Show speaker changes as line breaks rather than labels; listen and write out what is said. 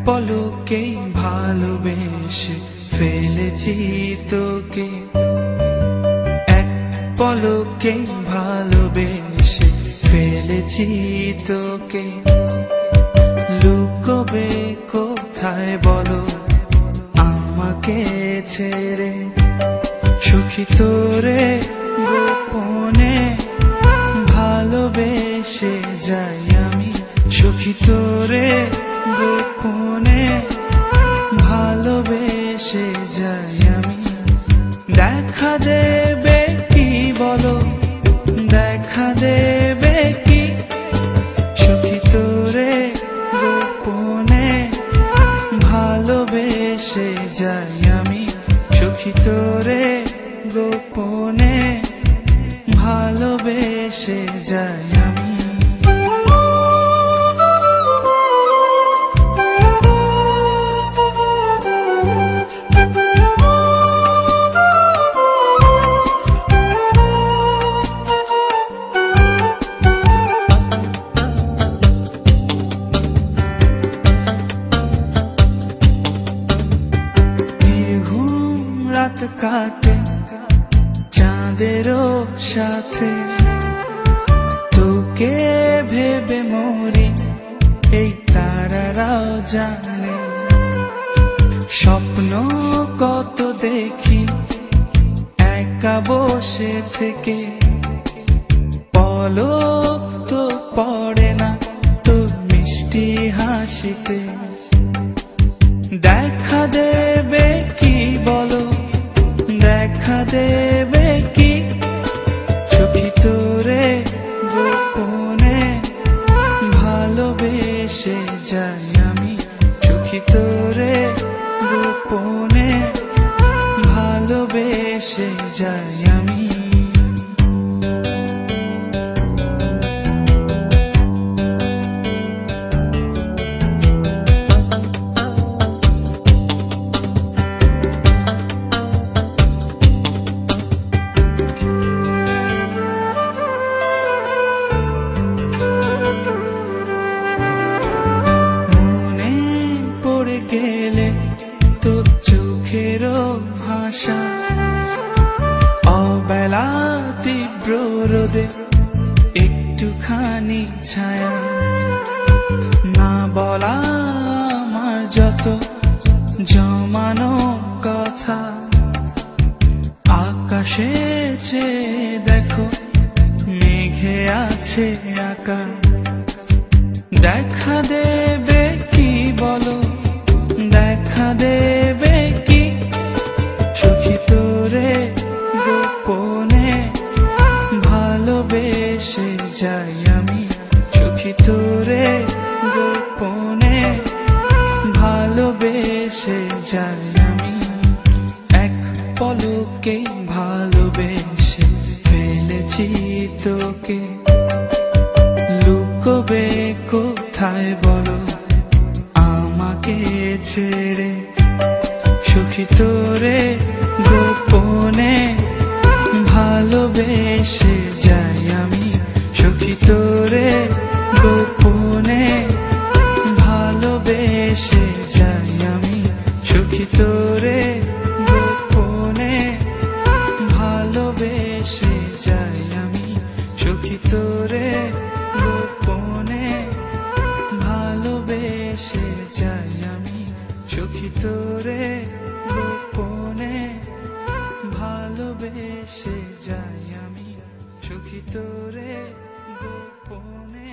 পলকেই ভালোবেসে ফেলেছি তোকে, এক পলকেই ভালোবেসে ফেলেছি তোকে। লুকোবে কোথায় বলো আমাকে ছেড়ে, সুখী তোরে গোপনে ভালোবেসে যাই আমি, সুখী তোরে গোপনে ভালোবেসে যাই আমি। দেখা দেবে কি বলো, দেখা দেবে কি, সুখী তোরে গোপনে ভালোবেসে যাই আমি, সুখী তোরে গোপনে ভালোবেসে যাই আমি। রাত কাটে চাঁদেরও সাথে, তোকে ভেবে মরি এই তারারাও জানে। স্বপ্ন কত দেখি একা বসে থেকে, পলক তো পড়ে না তোর মিষ্টি হাসিতে। দেখা দেবে কি বলো, দেখা দেবে কি, সুখী তোরে গোপনে ভালোবেসে যাই আমি, সুখী তোরে গোপনে ভালোবেসে যাই আমি। গেলে তোর চোখেরও ভাষা, অবেলা তীব্র রোদে একটুখানি ছায়া, না বলা আমার যত জমানো কথা। আকাশে চেয়ে দেখো মেঘে আছে আঁকা, দেখা দেবে কি বলো, দেখা দেবে কি, সুখী তোরে গোপনে ভালোবেসে যাই আমি, সুখী তোরে গোপনে ভালোবেসে যাই আমি। এক পলকেই ভালোবেসে ফেলেছি তোকে, লুকোবে কোথায় বলো আমাকে ছেড়ে, সুখী তোরে গোপনে ভালোবেসে যাই আমি, সুখী তোরে গোপনে ভালোবেসে যাই আমি, সুখী তোরে গোপনে ভালোবেসে যাই আমি, সুখী তোরে গোপনে ভালোবেসে যাই আমি, সুখী তোরে গোপনে ভালোবেসে যাই আমি, সুখী তোরে গোপনে।